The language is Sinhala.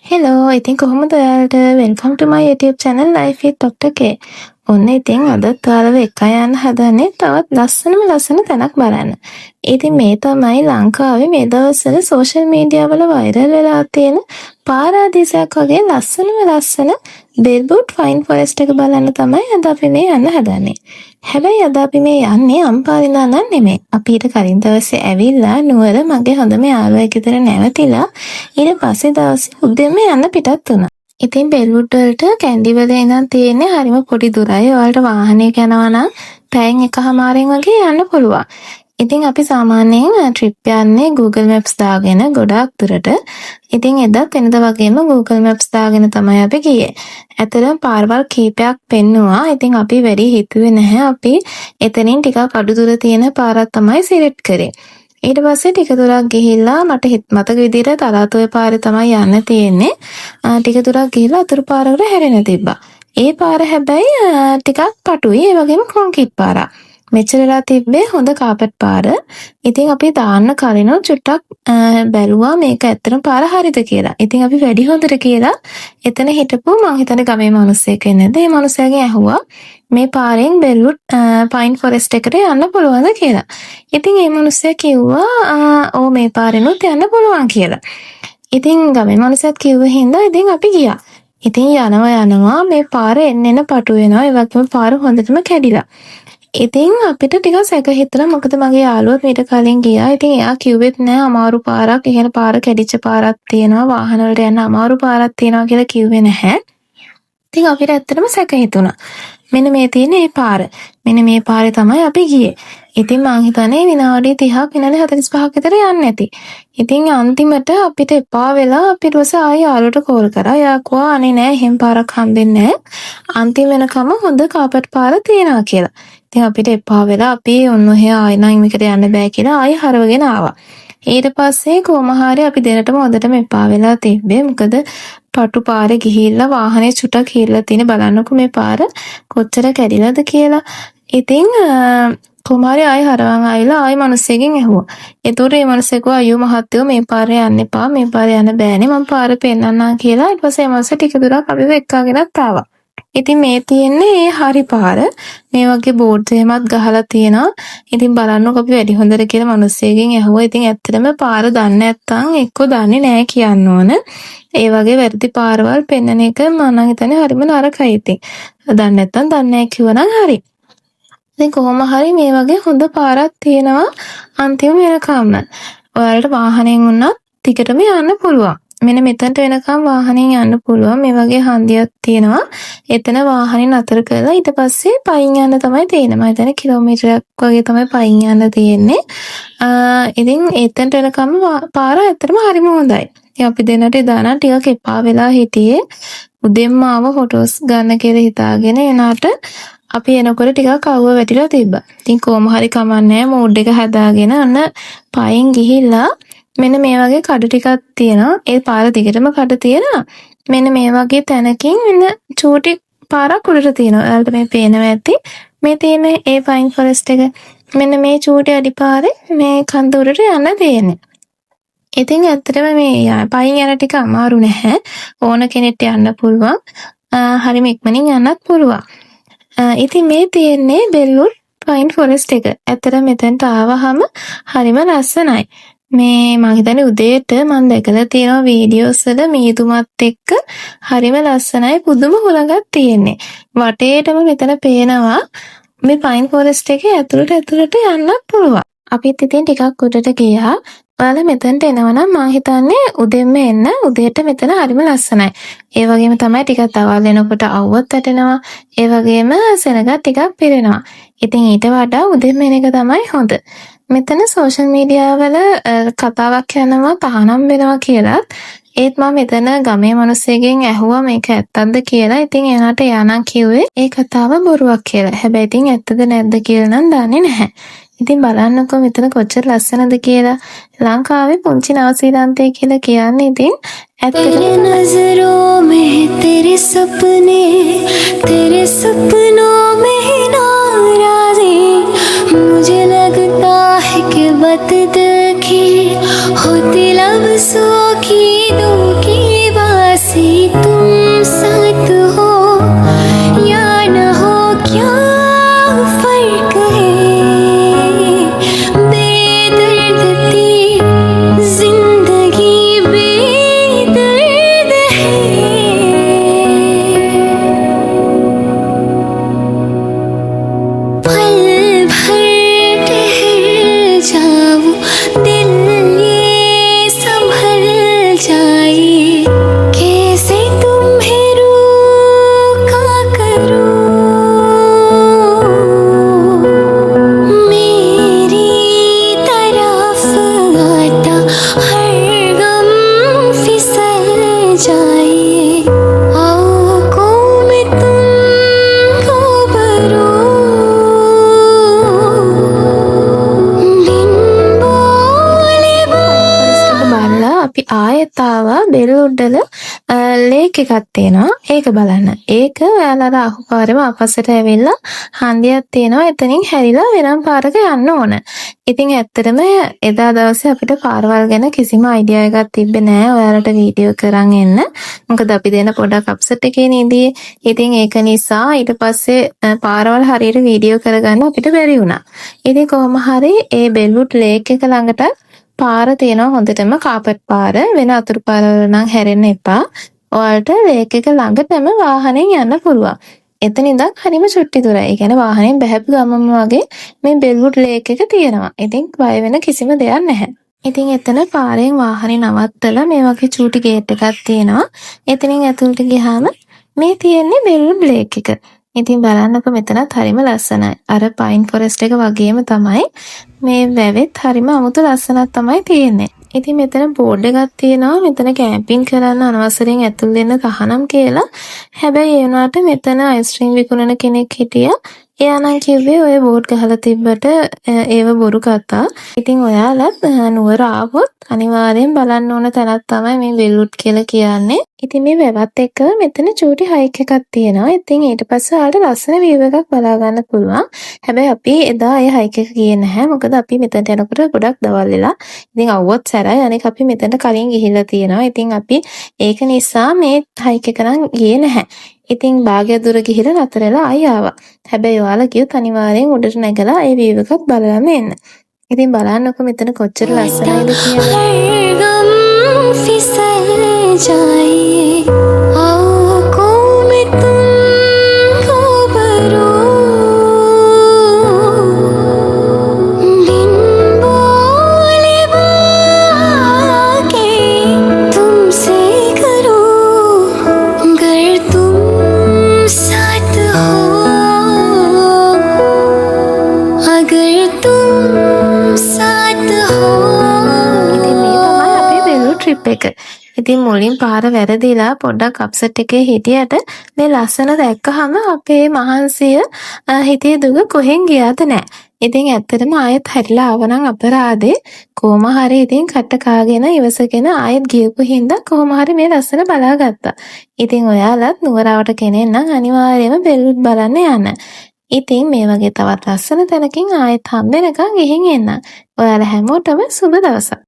හෙලෝ ඉතින් කොහොමද ඔයාලට වෙල්කම් ටු මයි YouTube channel life with Dr. K. ඔන්න ඉතින් අදත් ඔයාලව එක්කන් යන්න හදන්නේ තවත් ලස්සන තැනක් බලන්න. ඉතින් මේ තමයි ලංකාවේ මේ දවස්වල සෝෂල් මීඩියා වල වෛරල් වෙලා තියෙන පාරාදීසයක් වගේ ලස්සන බෙල්වුඩ් ෆයින් ෆොරෙස්ට් එක බලන්න තමයි අද අපි මේ යන්න හදන්නේ. හැබැයි අද අපි මේ යන්නේ අම්පාරිලා නම් නෙමෙයි. අපි ඊට කලින් දවසේ ඇවිල්ලා නුවර මගේ හොඳම යාළුවෙක් ගෙදර නැවතිලා ඊට පස්සේ දවසේ උදේම යන්න පිටත් වුණා. ඉතින් බෙල්වුඩ් වලට කැන්ඩි වල ඉඳන් තියෙන්නේ හරිම පොඩි දුරයි. ඔයාලට වාහනයක යනවා නම් පැයෙන් එකහමාරෙන් වගේ යන්න පුළුවන්. ඉතින් අපි සාමාන්‍යයෙන් ට්‍රිප් යන්නේ Google Maps දාගෙන ගොඩාක් දුරට. ඉතින් එදත් වෙනද වගේම Google Maps දාගෙන තමයි අපි ගියේ. ඇත්තටම පාරවල් කීපයක් පෙන්නුවා. ඉතින් අපි වැඩි හිතුවේ නැහැ. අපි එතනින් ටිකක් අඩු දුර තියෙන පාරක් තමයි සිලෙක්ට් කරේ. ඊට පස්සේ ටික දුරක් ගිහිල්ලා මට මතක විදිහට තලාතොය පාරේ තමයි යන්න තියෙන්නේ. ටික දුරක් ගිහිල්ලා අතුරු පාරකට හැරෙන්න තිබ්බා. ඒ පාර හැබැයි ටිකක් පටුයි. ඒ වගේම කොන්ක්‍රීට් පාරක්. මෙච්චරලා තිබ්බේ හොඳ කාපට් පාර. ඉතින් අපි දාන්න කලින් චුට්ටක් බැලුවා මේක ඇත්තටම පාර හරිද කියලා. ඉතින් අපි වැඩි හොඳට කියලා එතන හිටපු මං හිතන්නේ ගමේ මිනිස්සෙක් වෙන්නේද. ඒ මිනිස්සයාගෙන් ඇහුවා මේ පාරෙන් බෙල්වුඩ් පයින් ෆොරෙස්ට් එකට යන්න පුළුවන්ද කියලා. ඉතින් ඒ මිනිස්සයා කිව්වා ඔව් මේ පාරෙනුත් යන්න පුළුවන් කියලා. ඉතින් ගමේ මිනිස්සයාත් කිව්ව හින්දා ඉතින් අපි ගියා. ඉතින් යනවා මේ පාර එන්න පටු වෙනවා. ඒ වගේම පාර හොඳටම කැඩිලා. ඉතින් අපිට ටිකක් සැක හිතුණා මොකද මගේ යාළුවා මීට කලින් ගියා. ඉතින් එයා කිව්වෙත් නෑ අමාරු පාරක්. ඒ කියන්නේ පාර කැඩිච්ච පාරක් තියෙනවා. වාහන වලට යන්න අමාරු පාරක් තියෙනවා කියලා කිව්වේ නැහැ. ඉතින් අපිට ඇත්තටම සැක හිතුණා. මෙන්න මේ තියෙන මේ පාර. මෙන්න මේ පාරේ තමයි අපි ගියේ. ඉතින් මං හිතන්නේ විනාඩි 30ක් විනාඩි 45ක් විතර යන්න ඇති. ඉතින් අන්තිමට අපිට එපා වෙලා අපි ඊට පස්සේ ආයෙ යාළුවට කෝල් කරා. යා කිව්වා අනේ නෑ එහෙම පාරක් හම්බෙන්නේ නෑ. අන්තිම වෙනකම හොඳ කාපට් පාර තියෙනවා කියලා. ඉතින් අපිට එපා වෙලා අපි ඔන්න ඔහේ ආයෙ නම් මේකට යන්න බෑ කියලා ආයෙ හරවගෙන ආවා. ඊට පස්සේ කොහොම හරි අපි දෙන්නටම හොඳටම එපා වෙලා තිබ්බේ. මොකද පටු පාරේ ගිහිල්ලා වාහනේ චුටක් හිරලා තියෙන බලන්නකො මේ පාර කොච්චර කැඩිලාද කියලා. ඉතින් කොහොම හරි ආයෙ හරවන් ආවිලා ආයෙ මිනිස්සෙකින් ඇහුවා. ඒතකොට මේ මිනිස්සෙක් කිව්වා අයියෝ මහත්තයෝ මේ පාරේ යන්න එපා. මේ පාරේ යන්න බෑනේ. මම පාර පෙන්නන්නම් කියලා. ඊට පස්සේ මේ මිනිස්සු ටික දුරක් අපිව එක්කගෙනත් ආවා. ඉතින් මේ තියෙන්නේ හරි පාර. මේ වගේ බෝඩ්ස් එහෙමත් ගහලා තියෙනවා. ඉතින් බලන්නකො අපි වැඩි හොඳට කියලා මිනිස්සෙකින් ඇහුවා. ඉතින් ඇත්තටම පාර දන්නේ නැත්නම් එක්ක දන්නේ නැහැ කියන්න ඕන. ඒ වගේ වැරදි පාරවල් පෙන්වන එක මම නම් හිතන්නේ හරිම නරකයි ඉතින්. දන්නේ නැත්නම් දන්නේ නැහැ කිව්වනම් හරි. ඉතින් කොහොම හරි මේ වගේ හොඳ පාරක් තියෙනවා අන්තිම වෙනකම්ම. ඔයාලට වාහනයෙන් වුණත් ටිකටම යන්න පුළුවන්. මෙන්න මෙතනට වෙනකම් වාහනෙන් යන්න පුළුවන්. මේ වගේ හන්දියක් තියෙනවා. එතන වාහනේ නතර කරලා ඊට පස්සේ පයින් යන්න තමයි තියෙන්නේ. මම හිතන්නේ කිලෝමීටරයක් වගේ තමයි පයින් යන්න තියෙන්නේ. ඉතින් එතනට වෙනකම් පාර ඇත්තටම හරිම හොඳයි. ඉතින් අපි දෙන්නට එදා නම් ටිකක් එපා වෙලා හිටියේ. උදෙන්ම ආව ෆොටෝස් ගන්න කියලා හිතාගෙන එනාට අපි එනකොට ටිකක් අවුව වැටිලා තිබ්බා. ඉතින් කොහොම හරි කමන්නේ මූඩ් එක හදාගෙන අන්න පයින් ගිහිල්ලා මෙන්න මේ වගේ කඩ ටිකක් තියෙනවා. ඒ පාර දිගටම කඩ තියෙනවා. මෙන්න මේ වගේ තැනකින් මෙන්න චූටි පාරක් උඩට තියෙනවා. ඔයාලට මේ පේනවා ඇති. මේ තියෙන ඒ පයින් ෆොරෙස්ට් එක. මෙන්න මේ චූටි අඩිපාරේ මේ කන්ද උඩට යන්න තියෙන්නේ. ඉතින් ඇත්තටම මේ පයින් යන ටික අමාරු නැහැ. ඕන කෙනෙක්ට යන්න පුළුවන්. හරිම ඉක්මනින් යන්නත් පුළුවන්. ඉතින් මේ තියෙන්නේ බෙල්වුඩ් පයින් ෆොරෙස්ට් එක. ඇත්තටම මෙතනට ආවහම හරිම ලස්සනයි. මේ මම හිතන්නේ උදේට මම දැකලා තියෙනවා වීඩියෝස් වල මීදුමත් එක්ක හරිම ලස්සනයි පුදුම හුලඟක් තියෙන්නේ. වටේටම මෙතන පේනවා මේ පයින් ෆොරෙස්ට් එකේ ඇතුළට යන්න පුළුවන්. අපිත් ඉතින් ටිකක් උඩට ගියා. ඔයාලා මෙතනට එනවනම් මම හිතන්නේ උදෙන්ම එන්න. උදේට මෙතන හරිම ලස්සනයි. ඒ වගේම තමයි ටිකක් තවල් වෙනකොට අවුවත් වැටෙනවා. ඒ වගේම සෙනගත් ටිකක් පිරෙනවා. ඉතින් ඊට වඩා උදෙන්ම එන එක තමයි හොඳ. මෙතන සෝෂල් මීඩියා වල කතාවක් යනවා තහනම් වෙනවා කියලා. ඒත් මම මෙතන ගමේ මිනිස්සෙකින් ඇහුවා මේක ඇත්තක්ද කියලා. ඉතින් එයාට එයානම් කිව්වේ ඒ කතාව බොරුවක් කියලා. හැබැයි ඉතින් ඇත්තද නැද්ද කියලා නම් දන්නේ නැහැ. ඉතින් බලන්නකෝ මෙතන කොච්චර ලස්සනද කියලා. ලංකාවේ පුංචි නවසීලන්තය කියලා කියන්නේ ඉතින් ඇත්තටම नजरों में तेरे सपनों में नाराज़ी मुझे लगता है कि बत दिल की होती लफ्ज़ों की दो की बात වුඩ් වල ලේක් එකක් තියෙනවා. ඒක බලන්න. ඒක ඔයාලා අහුපාරෙම අපස්සට ඇවිල්ලා හන්දියක් තියෙනවා. එතනින් හැරිලා වෙනම පාරක යන්න ඕන. ඉතින් ඇත්තටම එදා දවසේ අපිට පාරවල් ගැන කිසිම අයිඩියා එකක් තිබ්බේ නෑ ඔයාලට වීඩියෝ කරන් එන්න. මොකද අපි දෙන පොඩක් අප්සෙට් එකේ නේදී. ඉතින් ඒක නිසා ඊට පස්සේ පාරවල් හරියට වීඩියෝ කරගන්න අපිට බැරි වුණා. ඉතින් කොහොම හරි ඒ බෙල්වුඩ් ලේක් එක ළඟට පාර තියෙනවා හොඳටම කාපට් පාර. වෙන අතුරු පාරවල නම් හැරෙන්න එපා. ඔයාලට ලේක් එක ළඟටම වාහනෙන් යන්න පුළුවන්. එතන ඉඳන් හරිම චුට්ටි දුරයි. ඒ කියන්නේ වාහනෙන් බහැපු ගමම වගේ මේ බෙල්වුඩ් ලේක් එක තියෙනවා. ඉතින් බය වෙන කිසිම දෙයක් නැහැ. ඉතින් එතන පාරෙන් වාහනේ නවත්තලා මේ වගේ චූටි ගේට් එකක් තියෙනවා. එතනින් ඇතුළට ගියාම මේ තියෙන්නේ බෙල්වුඩ් ලේක් එක. ඉතින් බලන්නකො මෙතනත් හරිම ලස්සනයි. අර පයින් ෆොරෙස්ට් එක වගේම තමයි මේ වැවෙත් හරිම අමුතු ලස්සනක් තමයි තියෙන්නේ. ඉතින් මෙතන බෝඩ් එකක් තියෙනවා. මෙතන කැම්පින් කරන්න අනවසරයෙන් ඇතුල් වෙන්න තහනම් කියලා. හැබැයි ඒ වුණාට මෙතන අයිස්ක්‍රීම් විකුණන කෙනෙක් හිටියා. එයා නම් කිව්වේ ඔය බෝඩ් ගහලා තිබ්බට ඒව බොරු කතා. ඉතින් ඔයාලත් නුවර ආවොත් අනිවාර්යෙන් බලන්න ඕන තැනක් තමයි මේ බෙල්වුඩ් කියලා කියන්නේ. ඉතින් මේ වැවත් එක්ක මෙතන චූටි හයික් එකක් තියෙනවා. ඉතින් ඊට පස්සේ ආට ලස්සන වීව් එකක් බලා ගන්න පුළුවන්. හැබැයි අපි එදා ඒ හයික් එක ගියේ නැහැ. මොකද අපි මෙතනට යනකොට ගොඩක් දවල් වෙලා. ඉතින් අවුවත් සැරයි. අනික අපි මෙතනට කලින් ගිහිල්ලා තියෙනවා. ඉතින් අපි ඒක නිසා මේ හයික් එක නම් ගියේ නැහැ. ඉතින් භාගයක් දුර ගිහිල්ලා නතර වෙලා ආයි ආවා. හැබැයි ඔයාලා ගියොත් අනිවාර්යෙන් උඩට නැගලා ඒ වීව් එකත් බලලාම එන්න. ඉතිन බලන්නකො මෙතන කොච්චර ලස්සනයිද කියලා. गम फिसल जाए आँखों में तुम रूबरू बिन बोले बाके तुमसे करूं गर तुम साथ हो अगर तुम साथ हो ට්‍රිප් එක. ඉතින් මුලින් පාර වැරදිලා පොඩ්ඩක් අප්සෙට් එකේ හිටියට මේ ලස්සන දැක්කහම අපේ මහන්සිය හිතේ දුක කොහෙන් ගියාද නැහැ. ඉතින් ඇත්තටම ආයෙත් හැරිලා ආවනම් අපරාධේ කොහොම හරි ඉතින් කට කාගෙන ඉවසගෙන ආයෙත් ගියපු හින්දා කොහොම හරි මේ ලස්සන බලාගත්තා. ඉතින් ඔයාලත් නුවරවට කෙනෙක් නම් අනිවාර්යයෙන්ම බෙල්වුඩ් බලන්න යන්න. ඉතින් මේ වගේ තවත් ලස්සන තැනකින් ආයෙත් හම්බ වෙනකන් ගිහින් එන්න. ඔයාලා හැමෝටම සුබ දවසක්.